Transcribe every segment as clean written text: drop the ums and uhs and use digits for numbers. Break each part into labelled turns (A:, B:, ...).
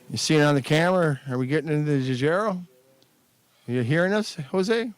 A: You see it on the camera? Are we getting into the Jajero? Are you hearing us, Jose?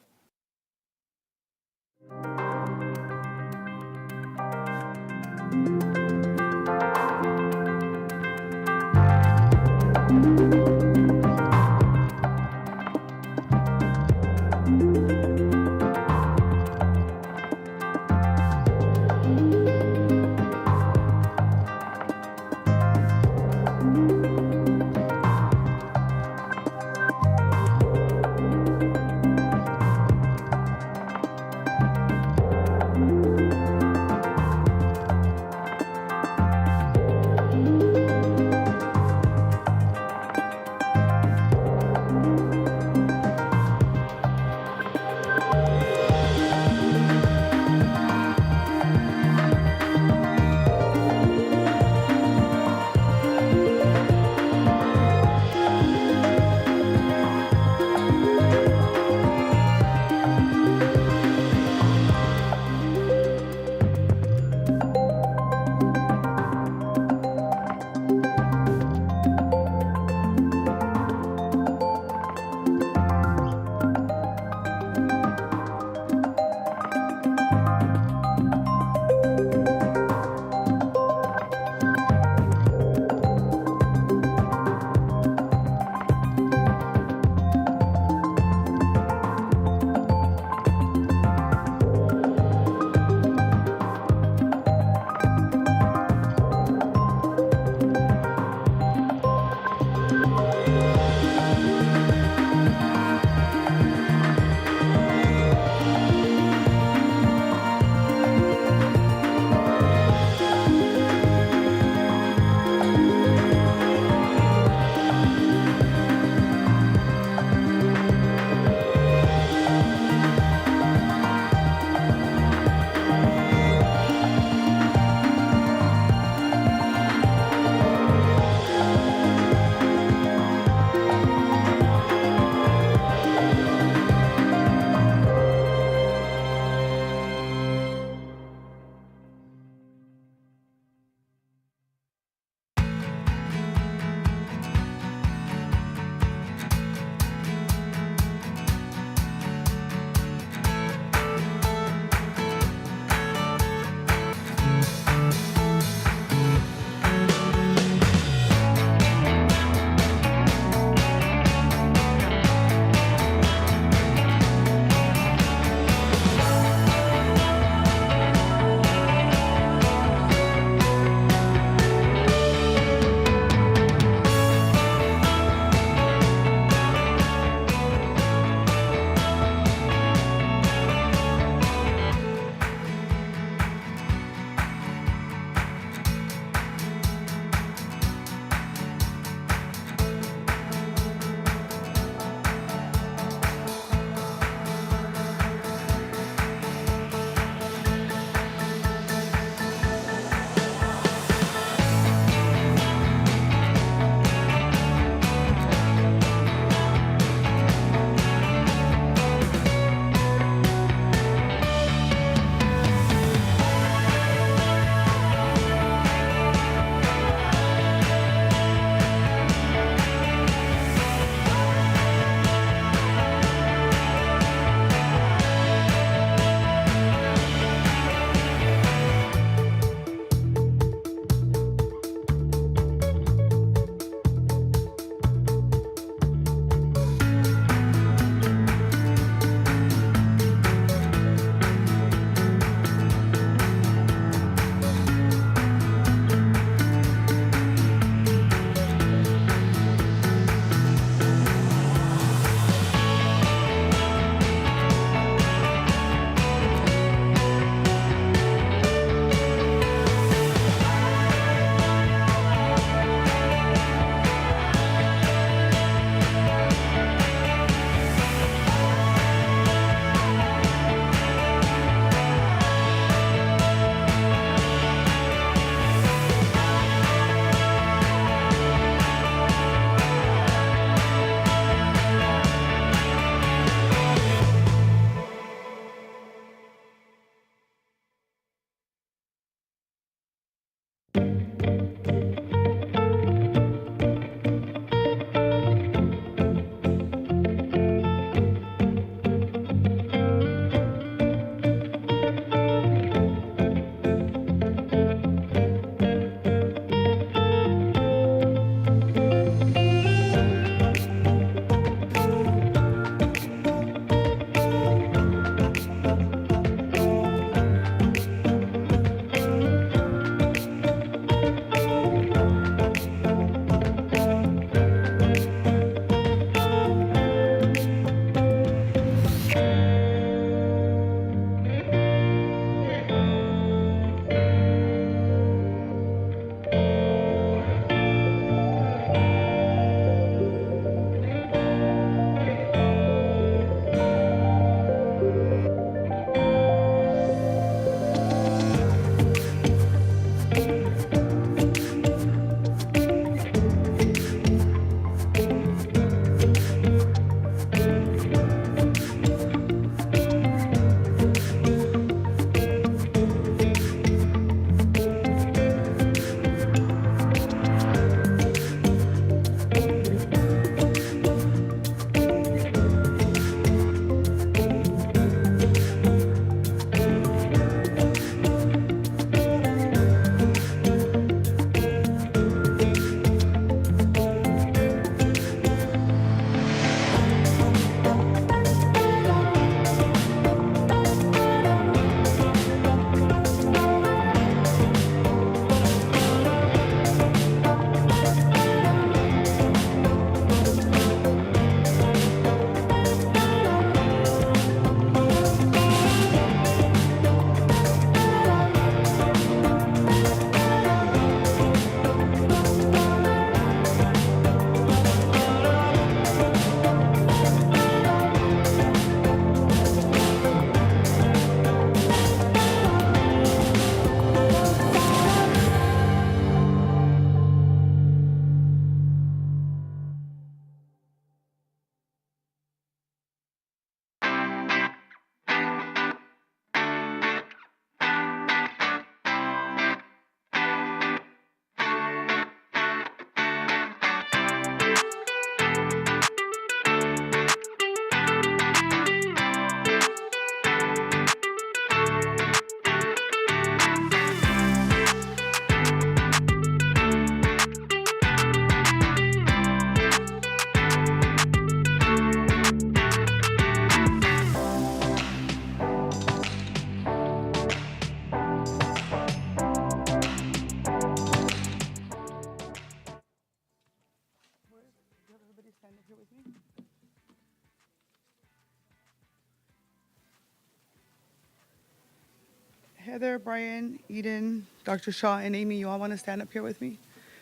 B: Heather, Brian, Eden, Dr. Shaw, and Amy, you all want to stand up here with me?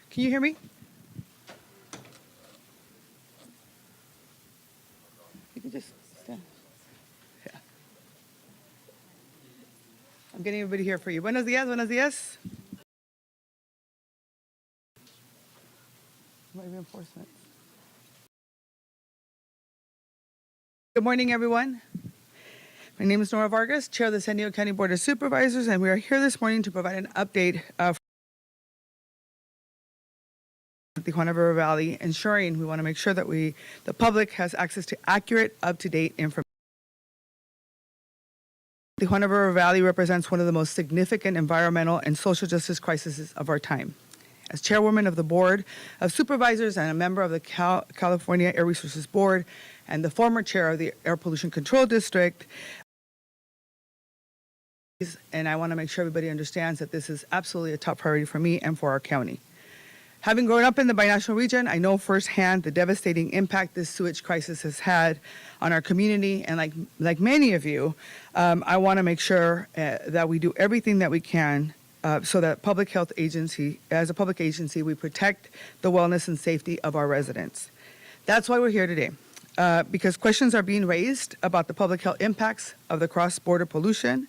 B: Can you hear me? You can just stand. Yeah. I'm getting everybody here for you. Buenos días, buenos días. Reinforcement. Good morning, everyone. My name is Nora Vargas, Chair of the San Diego County Board of Supervisors, and we are here this morning to provide an update of the Tijuana River Valley, ensuring we want to make sure that the public has access to accurate, up-to-date information. The Tijuana River Valley represents one of the most significant environmental and social justice crises of our time. As Chairwoman of the Board of Supervisors and a member of the California Air Resources Board and the former chair of the Air Pollution Control District, and I want to make sure everybody understands that this is absolutely a top priority for me and for our county. Having grown up in the binational region, I know firsthand the devastating impact this sewage crisis has had on our community. And like many of you, I want to make sure that we do everything that we can so that as a public agency, we protect the wellness and safety of our residents. That's why we're here today, because questions are being raised about the public health impacts of the cross-border pollution.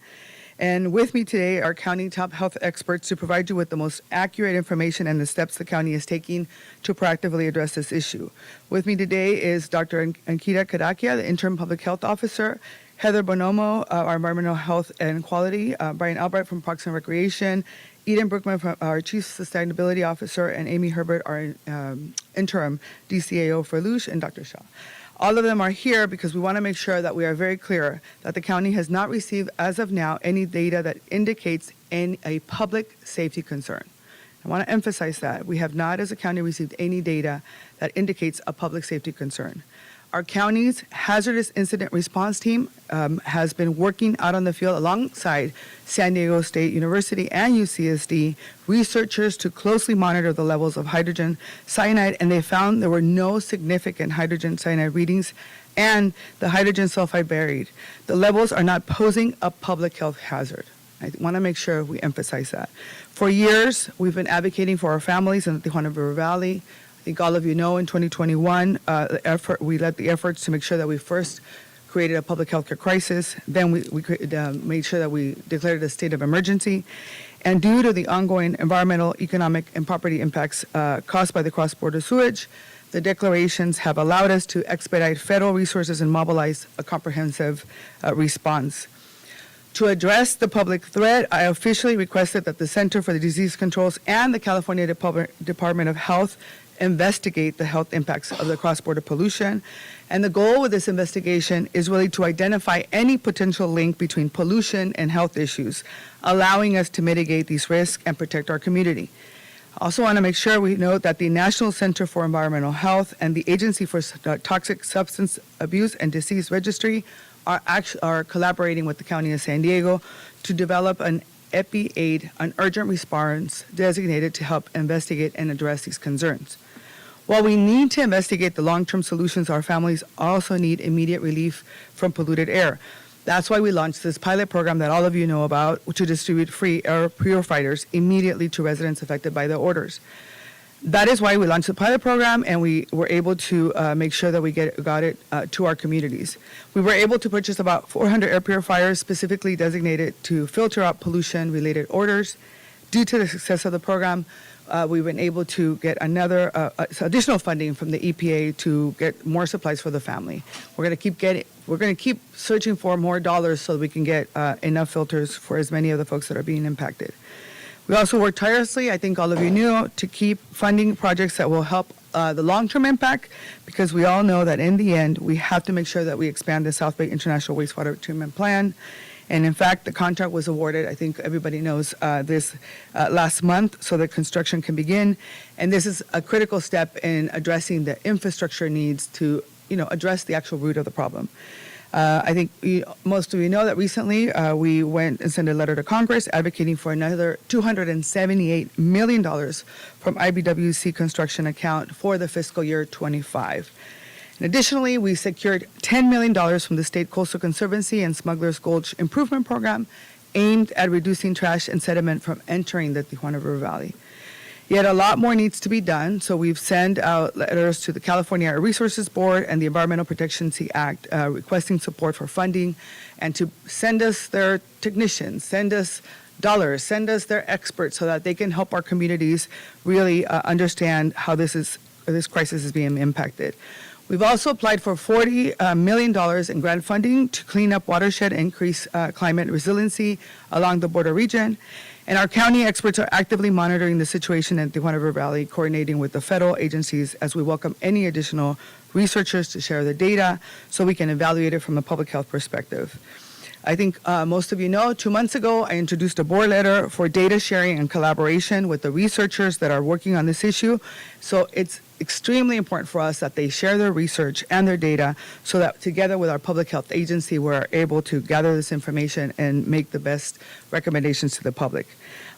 B: And with me today are county top health experts to provide you with the most accurate information and the steps the county is taking to proactively address this issue. With me today is Dr. Ankita Kadakia, the interim public health officer, Heather Bonomo, our environmental health and quality, Brian Albright from Parks and Recreation, Eden Brookman, our chief sustainability officer, and Amy Herbert, our interim DCAO for Lush, and Dr. Shaw. All of them are here because we want to make sure that we are very clear that the county has not received, as of now, any data that indicates a public safety concern. I want to emphasize that. We have not, as a county, received any data that indicates a public safety concern. Our county's hazardous incident response team has been working out on the field alongside San Diego State University and UCSD researchers to closely monitor the levels of hydrogen cyanide, and they found there were no significant hydrogen cyanide readings and the hydrogen sulfide buried. The levels are not posing a public health hazard. I want to make sure we emphasize that. For years, we've been advocating for our families in the Tijuana River Valley. I think all of you know in 2021, we led the efforts to make sure that we first created a public health care crisis. Then we made sure that we declared a state of emergency. And due to the ongoing environmental, economic, and property impacts caused by the cross-border sewage, the declarations have allowed us to expedite federal resources and mobilize a comprehensive response. To address the public threat, I officially requested that the Center for the Disease Controls and the California Department of Health investigate the health impacts of the cross-border pollution. And the goal with this investigation is really to identify any potential link between pollution and health issues, allowing us to mitigate these risks and protect our community. I also want to make sure we note that the National Center for Environmental Health and the Agency for Toxic Substance Abuse and Disease Registry are collaborating with the County of San Diego to develop an EPI-8, an urgent response designated to help investigate and address these concerns. While we need to investigate the long-term solutions, our families also need immediate relief from polluted air. That's why we launched this pilot program that all of you know about to distribute free air purifiers immediately to residents affected by the orders. That is why we launched the pilot program, and we were able to make sure that we got it to our communities. We were able to purchase about 400 air purifiers specifically designated to filter out pollution-related odors. Due to the success of the program, we've been able to get additional funding from the EPA to get more supplies for the family. We're going to keep searching for more dollars so that we can get enough filters for as many of the folks that are being impacted. We also work tirelessly, I think all of you knew, to keep funding projects that will help the long-term impact, because we all know that in the end, we have to make sure that we expand the South Bay International Wastewater Treatment Plan. And in fact, the contract was awarded, I think everybody knows, this last month, so that construction can begin. And this is a critical step in addressing the infrastructure needs to, address the actual root of the problem. I think most of you know that recently we went and sent a letter to Congress advocating for another $278 million from IBWC construction account for the fiscal year 25. And additionally, we secured $10 million from the State Coastal Conservancy and Smuggler's Gulch Improvement Program, aimed at reducing trash and sediment from entering the Tijuana River Valley. Yet a lot more needs to be done, so we've sent out letters to the California Air Resources Board and the Environmental Protection Act requesting support for funding and to send us their technicians, send us dollars, send us their experts so that they can help our communities really understand how this crisis is being impacted. We've also applied for $40 million in grant funding to clean up watershed and increase climate resiliency along the border region. And our county experts are actively monitoring the situation in Tijuana River Valley, coordinating with the federal agencies as we welcome any additional researchers to share the data so we can evaluate it from a public health perspective. I think most of you know, 2 months ago, I introduced a board letter for data sharing and collaboration with the researchers that are working on this issue. So it's extremely important for us that they share their research and their data so that together with our public health agency, we're able to gather this information and make the best recommendations to the public.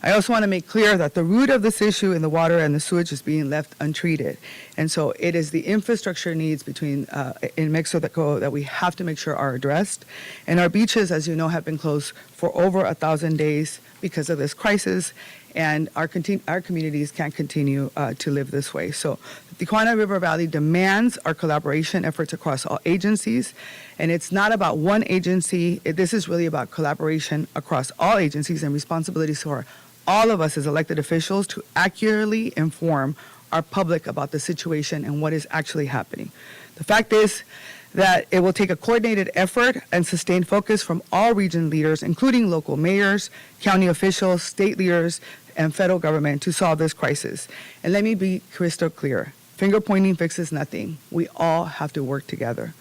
B: I also want to make clear that the root of this issue in the water and the sewage is being left untreated. And so it is the infrastructure needs in Mexico that we have to make sure are addressed. And our beaches, as you know, have been closed for over 1,000 days because of this crisis. And our communities can't continue to live this way. So the Tijuana River Valley demands our collaboration efforts across all agencies. And it's not about one agency. This is really about collaboration across all agencies and responsibilities for all of us as elected officials to accurately inform our public about the situation and what is actually happening. The fact is that it will take a coordinated effort and sustained focus from all region leaders, including local mayors, county officials, state leaders, and federal government to solve this crisis. And let me be crystal clear. Finger pointing fixes nothing. We all have to work together.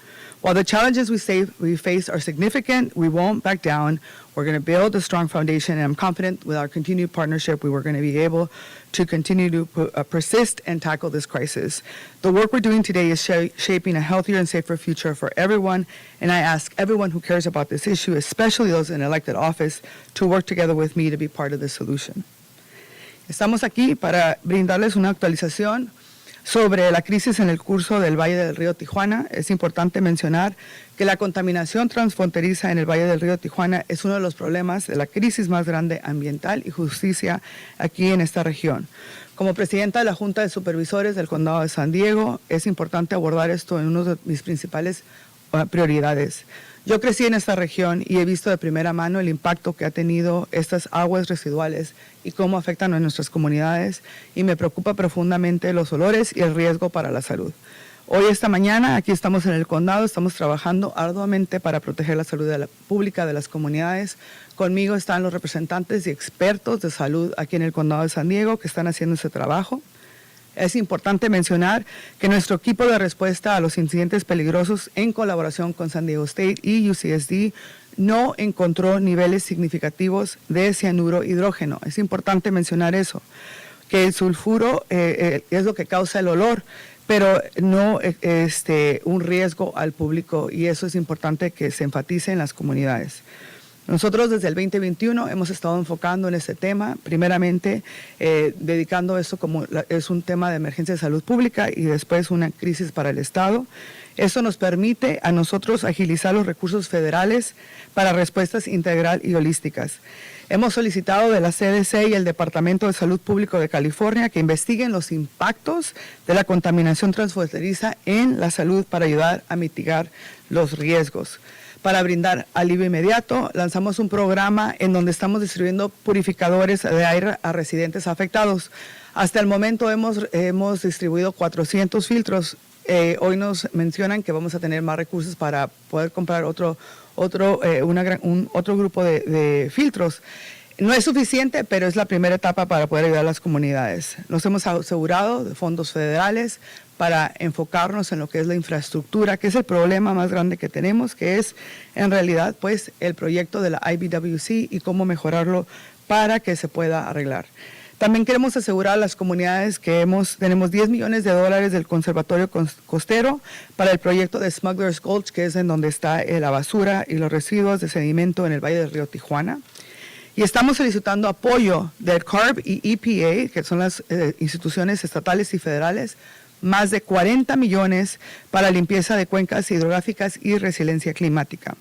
B: While the challenges we face are significant, we won't back down. We're going to build a strong foundation, and I'm confident with our continued partnership, we were going to be able to continue to persist and tackle this crisis. The work we're doing today is shaping a healthier and safer future for everyone, and I ask everyone who cares about this issue, especially those in elected office, to work together with me to be part of the solution. Estamos aquí para brindarles una actualización sobre la crisis en el curso del Valle del Río Tijuana. Es importante mencionar que la contaminación transfronteriza en el Valle del Río Tijuana es uno de los problemas de la crisis más grande ambiental y justicia aquí en esta región. Como presidenta de la Junta de Supervisores del Condado de San Diego, es importante abordar esto en una de mis principales prioridades. Yo crecí en esta región y he visto de primera mano el impacto que ha tenido estas aguas residuales y cómo afectan a nuestras comunidades, y me preocupa profundamente los olores y el riesgo para la salud. Hoy, esta mañana, aquí estamos en el condado, estamos trabajando arduamente para proteger la salud pública de las comunidades. Conmigo están los representantes y expertos de salud aquí en el condado de San Diego que están haciendo ese trabajo. Es importante mencionar que nuestro equipo de respuesta a los incidentes peligrosos en colaboración con San Diego State y UCSD no encontró niveles significativos de cianuro hidrógeno. Es importante mencionar eso, que el sulfuro es lo que causa el olor, pero no un riesgo al público, y eso es importante que se enfatice en las comunidades. Nosotros desde el 2021 hemos estado enfocando en este tema, primeramente dedicando esto como es un tema de emergencia de salud pública y después una crisis para el Estado. Eso nos permite a nosotros agilizar los recursos federales para respuestas integral y holísticas. Hemos solicitado de la CDC y el Departamento de Salud Público de California que investiguen los impactos de la contaminación transfronteriza en la salud para ayudar a mitigar los riesgos. Para brindar alivio inmediato, lanzamos un programa en donde estamos distribuyendo purificadores de aire a residentes afectados. Hasta el momento hemos distribuido 400 filtros. Hoy nos mencionan que vamos a tener más recursos para poder comprar otro grupo de filtros. No es suficiente, pero es la primera etapa para poder ayudar a las comunidades. Nos hemos asegurado de fondos federales para enfocarnos en lo que es la infraestructura, que es el problema más grande que tenemos, que es en realidad pues el proyecto de la IBWC y cómo mejorarlo para que se pueda arreglar. También queremos asegurar a las comunidades que tenemos $10 millones del Conservatorio Costero para el proyecto de Smuggler's Gulch, que es en donde está la basura y los residuos de sedimento en el Valle del Río Tijuana. Y estamos solicitando apoyo del CARB y EPA, que son las instituciones estatales y federales, más de 40 millones para limpieza de cuencas hidrográficas y resiliencia climática.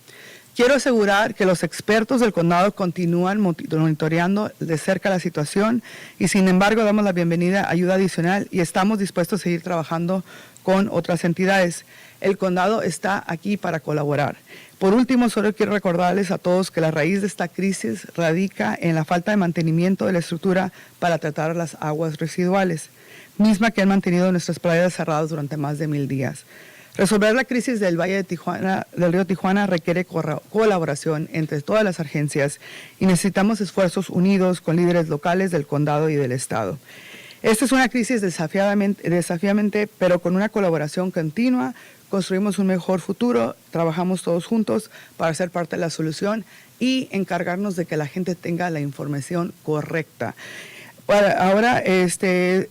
B: Quiero asegurar que los expertos del condado continúan monitoreando de cerca la situación y sin embargo damos la bienvenida a ayuda adicional y estamos dispuestos a seguir trabajando con otras entidades. El condado está aquí para colaborar. Por último, solo quiero recordarles a todos que la raíz de esta crisis radica en la falta de mantenimiento de la estructura para tratar las aguas residuales, misma que han mantenido nuestras playas cerradas durante más de 1000 días. Resolver la crisis del Valle de Tijuana, del río Tijuana requiere colaboración entre todas las agencias y necesitamos esfuerzos unidos con líderes locales del condado y del estado. Esta es una crisis desafiante, pero con una colaboración continua construimos un mejor futuro, trabajamos todos juntos para ser parte de la solución y encargarnos de que la gente tenga la información correcta. Ahora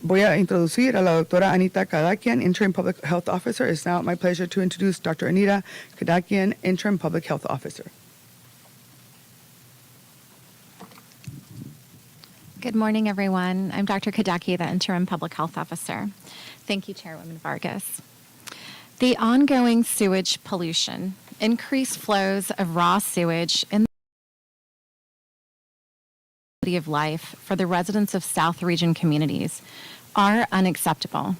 B: voy a introducir a la doctora Anita Kadakian, Interim Public Health Officer. It's now my pleasure to introduce Dr. Anita Kadakian, Interim Public Health Officer.
C: Good morning, everyone. I'm Dr. Kadaki, the Interim Public Health Officer. Thank you, Chairwoman Vargas. The ongoing sewage pollution, increased flows of raw sewage in the quality of life for the residents of South Region communities are unacceptable.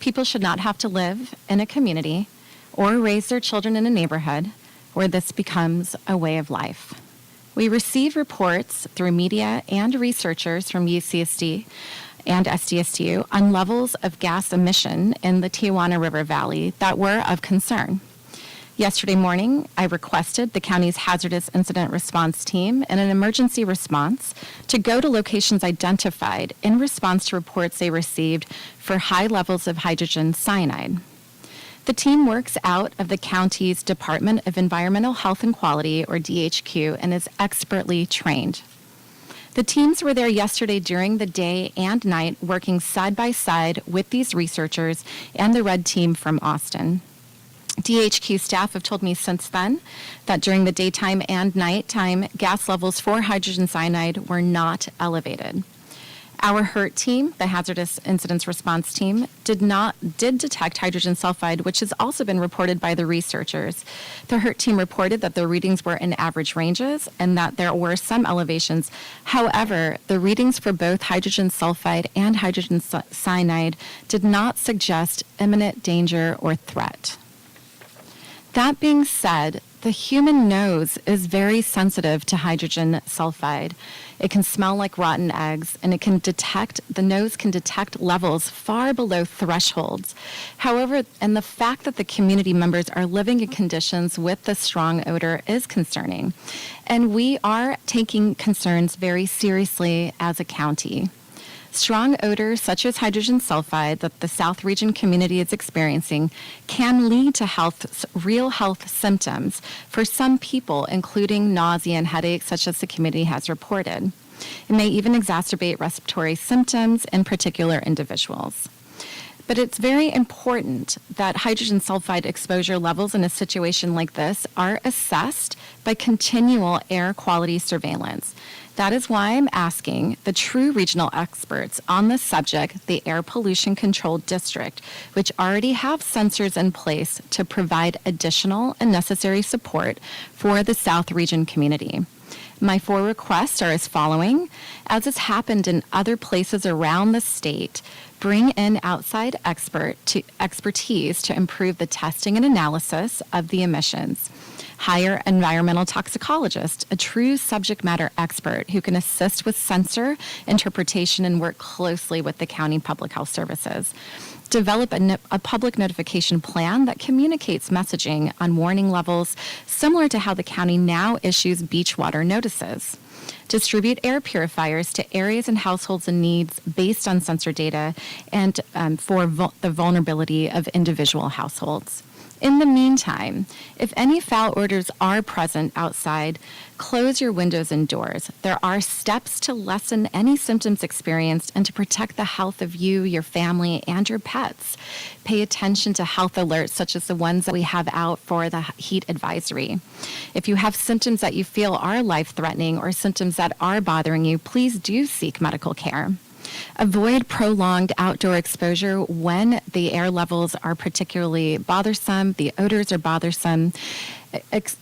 C: People should not have to live in a community or raise their children in a neighborhood where this becomes a way of life. We receive reports through media and researchers from UCSD and SDSU on levels of gas emission in the Tijuana River Valley that were of concern. Yesterday morning, I requested the county's hazardous incident response team and an emergency response to go to locations identified in response to reports they received for high levels of hydrogen cyanide. The team works out of the county's Department of Environmental Health and Quality, or DHQ, and is expertly trained. The teams were there yesterday during the day and night, working side by side with these researchers and the Red Team from Austin. DHQ staff have told me since then that during the daytime and nighttime, gas levels for hydrogen cyanide were not elevated. Our HURT team, the Hazardous Incidents Response Team, did detect hydrogen sulfide, which has also been reported by the researchers. The HURT team reported that the readings were in average ranges and that there were some elevations. However, the readings for both hydrogen sulfide and hydrogen cyanide did not suggest imminent danger or threat. That being said, the human nose is very sensitive to hydrogen sulfide. It can smell like rotten eggs, and the nose can detect levels far below thresholds. However, and the fact that the community members are living in conditions with the strong odor is concerning. And we are taking concerns very seriously as a county. Strong odors such as hydrogen sulfide that the South Region community is experiencing can lead to real health symptoms for some people, including nausea and headaches, such as the community has reported. It may even exacerbate respiratory symptoms in particular individuals. But it's very important that hydrogen sulfide exposure levels in a situation like this are assessed by continual air quality surveillance. That is why I'm asking the true regional experts on this subject, the Air Pollution Control District, which already have sensors in place to provide additional and necessary support for the South Region community. My 4 requests are as following. As has happened in other places around the state, bring in outside expertise to improve the testing and analysis of the emissions. Hire environmental toxicologist, a true subject matter expert who can assist with sensor interpretation and work closely with the county public health services. Develop a public notification plan that communicates messaging on warning levels, similar to how the county now issues beach water notices. Distribute air purifiers to areas and households in needs based on sensor data and for the vulnerability of individual households. In the meantime, if any foul odors are present outside, close your windows and doors. There are steps to lessen any symptoms experienced and to protect the health of you, your family, and your pets. Pay attention to health alerts such as the ones that we have out for the heat advisory. If you have symptoms that you feel are life-threatening or symptoms that are bothering you, please do seek medical care. Avoid prolonged outdoor exposure when the air levels are particularly bothersome, the odors are bothersome.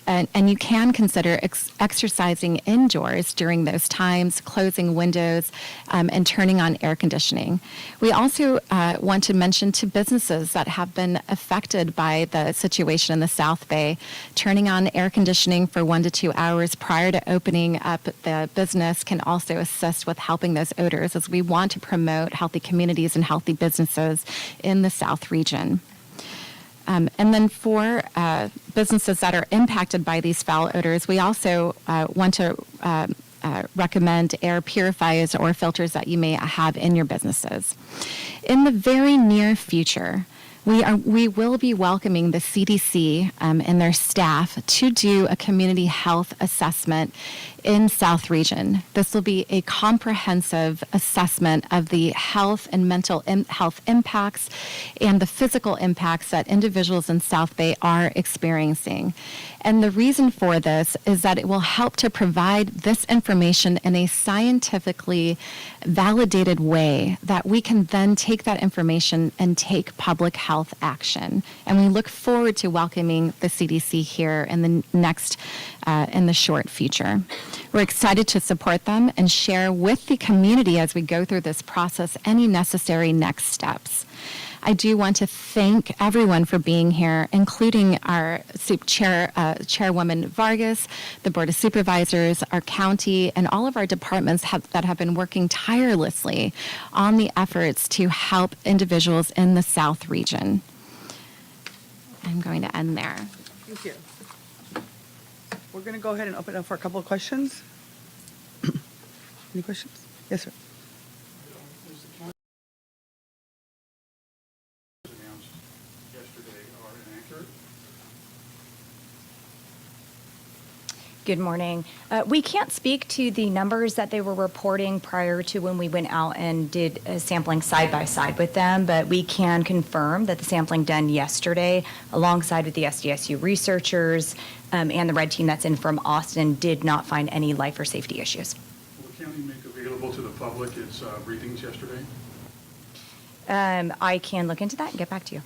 C: and you can consider exercising indoors during those times, closing windows, and turning on air conditioning. We also want to mention to businesses that have been affected by the situation in the South Bay, turning on air conditioning for 1 to 2 hours prior to opening up the business can also assist with helping those odors, as we want to promote healthy communities and healthy businesses in the South region. And then for businesses that are impacted by these foul odors, we also want to recommend air purifiers or filters that you may have in your businesses. In the very near future, we will be welcoming the CDC and their staff to do a community health assessment in South Region. This will be a comprehensive assessment of the health and mental health impacts and the physical impacts that individuals in South Bay are experiencing. And the reason for this is that it will help to provide this information in a scientifically validated way that we can then take that information and take public health action. And we look forward to welcoming the CDC here in the short future. We're excited to support them and share with the community as we go through this process any necessary next steps. I do want to thank everyone for being here, including our Chairwoman Vargas, the Board of Supervisors, our county, and all of our departments that have been working tirelessly on the efforts to help individuals in the South region. I'm going to end there.
B: Thank you. We're going to go ahead and open up for a couple of questions. Any questions? Yes, sir.
D: Announced yesterday are inaccurate.
E: Good morning. We can't speak to the numbers that they were reporting prior to when we went out and did a sampling side by side with them, but we can confirm that the sampling done yesterday alongside with the SDSU researchers and the red team that's in from Austin did not find any life or safety issues.
D: Will the county make available to the public its readings yesterday?
E: I can look into that and get back to you.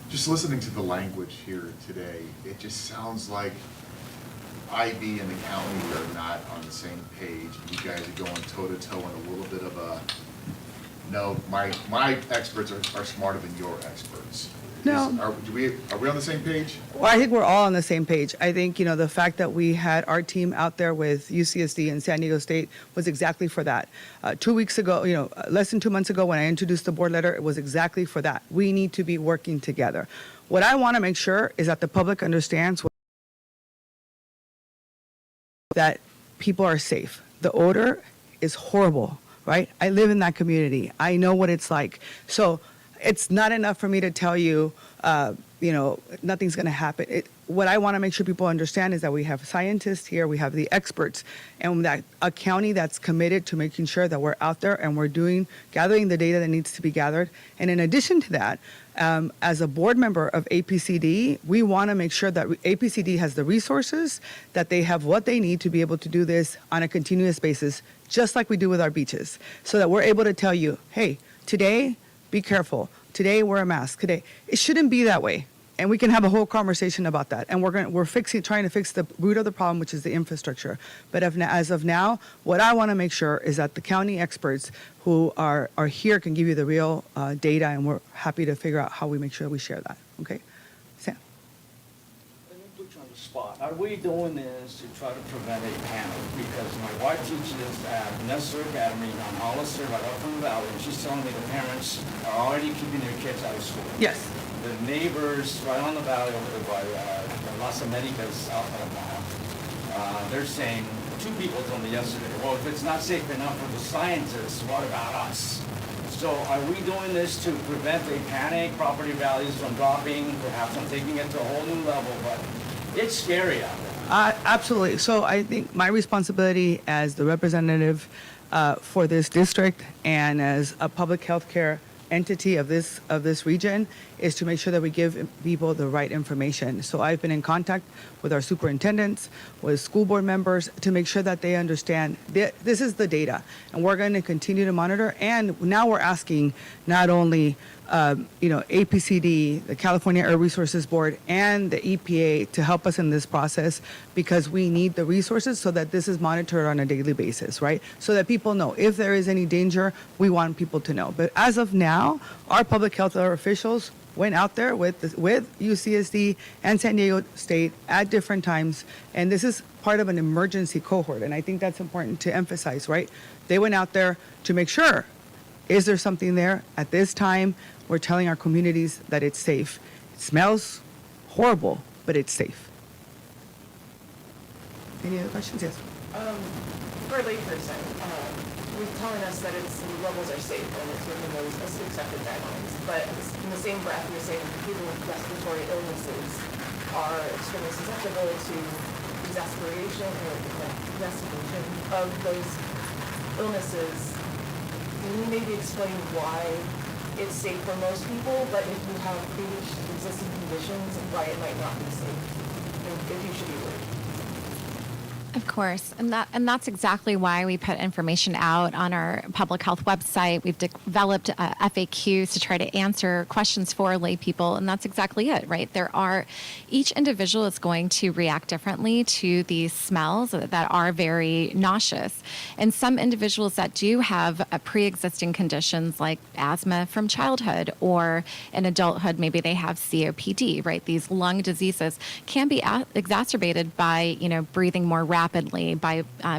F: Just listening to the language here today, it just sounds like IB and the county are not on the same page. You guys are going toe-to-toe in a little bit of a, no, my experts are smarter than your experts.
B: No.
F: Are we on the same page?
B: Well, I think we're all on the same page. I think, the fact that we had our team out there with UCSD and San Diego State was exactly for that. 2 weeks ago, less than 2 months ago when I introduced the board letter, it was exactly for that. We need to be working together. What I want to make sure is that the public understands that people are safe. The odor is horrible, right? I live in that community. I know what it's like. So it's not enough for me to tell you, nothing's going to happen. What I want to make sure people understand is that we have scientists here, we have the experts, and that a county that's committed to making sure that we're out there and we're gathering the data that needs to be gathered. And in addition to that, as a board member of APCD, we want to make sure that APCD has the resources, that they have what they need to be able to do this on a continuous basis, just like we do with our beaches, so that we're able to tell you, hey, today, be careful. Today, wear a mask. Today, it shouldn't be that way. And we can have a whole conversation about that. And we're trying to fix the root of the problem, which is the infrastructure. But as of now, what I want to make sure is that the county experts who are here can give you the real data, and we're happy to figure out how we make sure we share that. Okay, Sam.
G: Let me put you on the spot. Are we doing this to try to prevent a panic? Because my wife teaches at Nestor Academy on Hollister, right up from the valley, and she's telling me the parents are already keeping their kids out of school.
B: Yes.
G: The neighbors right on the valley over there by Las Americas, out of they're saying, 2 people told me yesterday, well, if it's not safe enough for the scientists, what about us? So are we doing this to prevent a panic, property values from dropping, perhaps I'm taking it to a whole new level, but it's scary out there.
B: Absolutely. So I think my responsibility as the representative for this district and as a public health care entity of this region is to make sure that we give people the right information. So I've been in contact with our superintendents, with school board members to make sure that they understand this is the data, and we're going to continue to monitor. And now we're asking not only APCD, the California Air Resources Board, and the EPA to help us in this process, because we need the resources so that this is monitored on a daily basis, right? So that people know if there is any danger, we want people to know. But as of now, our public health officials went out there with UCSD and San Diego State at different times, and this is part of an emergency cohort, and I think that's important to emphasize, right? They went out there to make sure, is there something there? At this time, we're telling our communities that it's safe. It smells horrible, but it's safe. Any other questions? Yes.
H: For a layperson, you're telling us that the levels are safe and it's within those accepted guidelines, but in the same breath, you're saying people with respiratory illnesses are extremely susceptible to exacerbation of those illnesses. Can you maybe explain why it's safe for most people, but if you have pre-existing conditions, why it might not be safe, if you should be worried?
C: Of course, and that's exactly why we put information out on our public health website. We've developed FAQs to try to answer questions for lay people, and that's exactly it, right? Each individual is going to react differently to these smells that are very nauseous. And some individuals that do have pre-existing conditions like asthma from childhood, or in adulthood, maybe they have COPD, right? These lung diseases can be exacerbated by, breathing more rapidly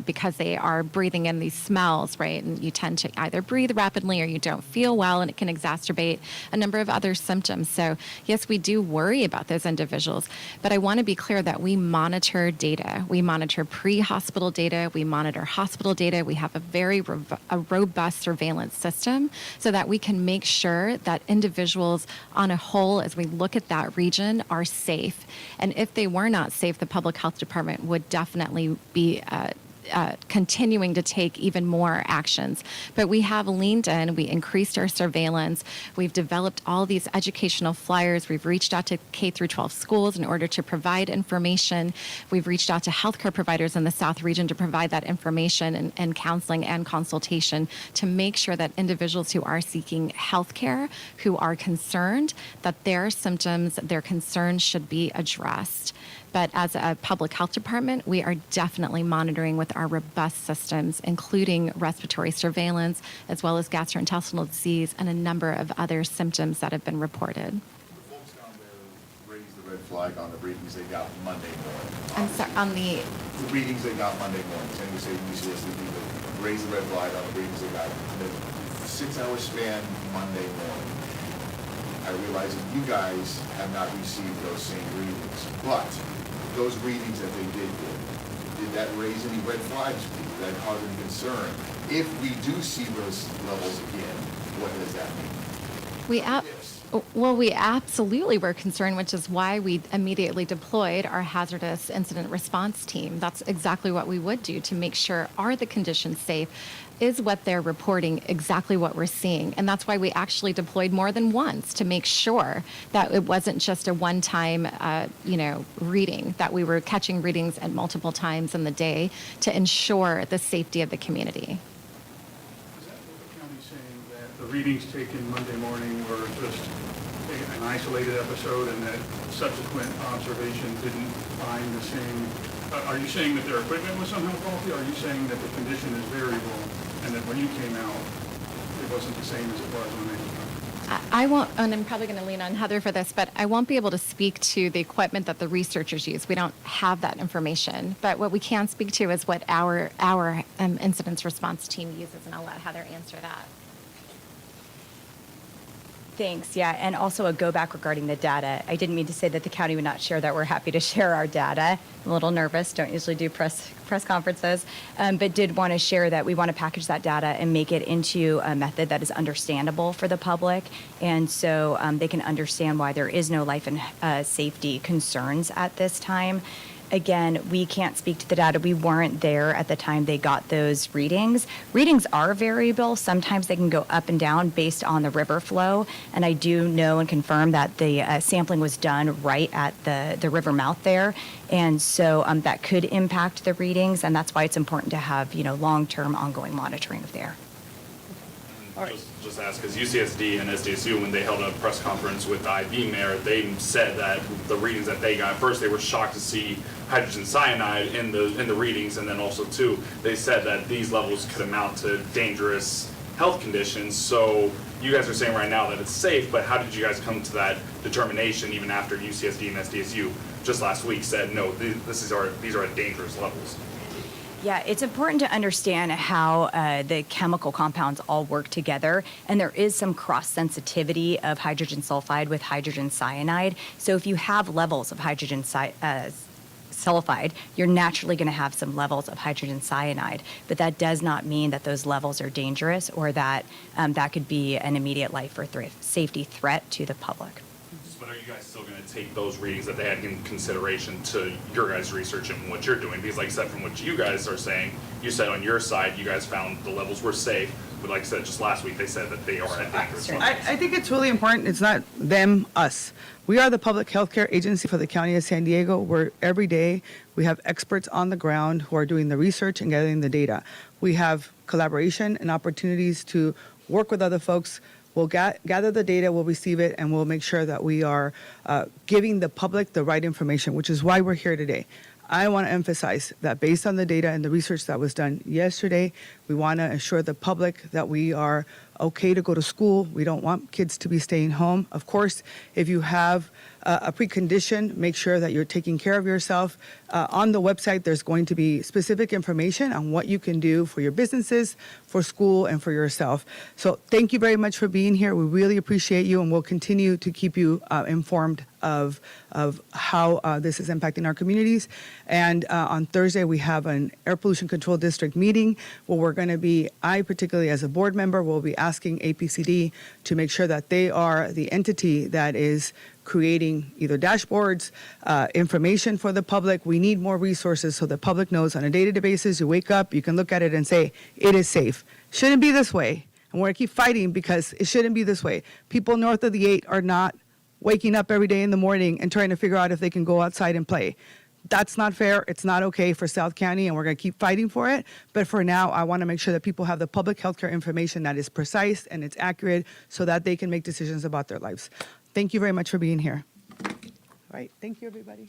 C: because they are breathing in these smells, right? And you tend to either breathe rapidly or you don't feel well, and it can exacerbate a number of other symptoms. So yes, we do worry about those individuals, but I want to be clear that we monitor data. We monitor pre-hospital data. We monitor hospital data. We have a very robust surveillance system so that we can make sure that individuals on a whole, as we look at that region, are safe. And if they were not safe, the public health department would definitely be continuing to take even more actions. But we have leaned in, we increased our surveillance, we've developed all these educational flyers, we've reached out to K through 12 schools in order to provide information, we've reached out to healthcare providers in the South region to provide that information and counseling and consultation to make sure that individuals who are seeking healthcare, who are concerned, that their symptoms, their concerns should be addressed. But as a public health department, we are definitely monitoring with our robust systems, including respiratory surveillance, as well as gastrointestinal disease and a number of other symptoms that have been reported.
F: The folks down there raised the red flag on the readings they got Monday morning.
C: I'm sorry, on the
F: readings they got Monday morning. And we say UCSD raised the red flag on the readings they got in the 6-hour span Monday morning. I realize that you guys have not received those same readings, but those readings that they did that raise any red flags for you? Did that cause any concern? If we do see those levels again, what does that mean?
C: We absolutely were concerned, which is why we immediately deployed our hazardous incident response team. That's exactly what we would do to make sure, are the conditions safe? Is what they're reporting exactly what we're seeing? And that's why we actually deployed more than once to make sure that it wasn't just a one-time, reading, that we were catching readings at multiple times in the day to ensure the safety of the community.
D: Is that what the county's saying, that the readings taken Monday morning were just an isolated episode and that subsequent observation didn't find the same? Are you saying that their equipment was somehow faulty? Are you saying that the condition is variable and that when you came out, it wasn't the same as it was when they came?
C: I won't, and I'm probably going to lean on Heather for this, but I won't be able to speak to the equipment that the researchers use. We don't have that information. But what we can speak to is what our incident response team uses, and I'll let Heather answer that.
E: Thanks. Yeah, and also a go back regarding the data. I didn't mean to say that the county would not share that. We're happy to share our data. I'm a little nervous. Don't usually do press conferences, but did want to share that we want to package that data and make it into a method that is understandable for the public, and so they can understand why there is no life and safety concerns at this time. Again, we can't speak to the data. We weren't there at the time they got those readings. Readings are variable. Sometimes they can go up and down based on the river flow. And I do know and confirm that the sampling was done right at the river mouth there. And so that could impact the readings. And that's why it's important to have, long-term ongoing monitoring of there.
I: Just ask, because UCSD and SDSU, when they held a press conference with the IB mayor, they said that the readings that they got, first they were shocked to see hydrogen cyanide in the readings, and then also too, they said that these levels could amount to dangerous health conditions. So you guys are saying right now that it's safe, but how did you guys come to that determination even after UCSD and SDSU just last week said, no, these are at dangerous levels?
E: Yeah, it's important to understand how the chemical compounds all work together, and there is some cross-sensitivity of hydrogen sulfide with hydrogen cyanide. So if you have levels of hydrogen sulfide, you're naturally going to have some levels of hydrogen cyanide, but that does not mean that those levels are dangerous or that that could be an immediate life or safety threat to the public.
I: But are you guys still going to take those readings that they had in consideration to your guys' research and what you're doing? Because like I said, from what you guys are saying, you said on your side, you guys found the levels were safe. But like I said, just last week, they said that they are at dangerous levels.
B: I think it's really important. It's not them, us. We are the public health care agency for the County of San Diego, where every day we have experts on the ground who are doing the research and gathering the data. We have collaboration and opportunities to work with other folks. We'll gather the data, we'll receive it, and we'll make sure that we are giving the public the right information, which is why we're here today. I want to emphasize that based on the data and the research that was done yesterday, we want to assure the public that we are okay to go to school. We don't want kids to be staying home. Of course, if you have a precondition, make sure that you're taking care of yourself. On the website, there's going to be specific information on what you can do for your businesses, for school, and for yourself. So thank you very much for being here. We really appreciate you, and we'll continue to keep you informed of how this is impacting our communities. And on Thursday, we have an Air Pollution Control District meeting where we're going to be, I particularly as a board member, will be asking APCD to make sure that they are the entity that is creating either dashboards, information for the public. We need more resources so the public knows on a day-to-day basis, you wake up, you can look at it and say, it is safe. Shouldn't be this way. And we're going to keep fighting because it shouldn't be this way. People north of the 8 are not waking up every day in the morning and trying to figure out if they can go outside and play. That's not fair. It's not okay for South County, and we're going to keep fighting for it. But for now, I want to make sure that people have the public health care information that is precise and it's accurate so that they can make decisions about their lives. Thank you very much for being here. All right. Thank you, everybody.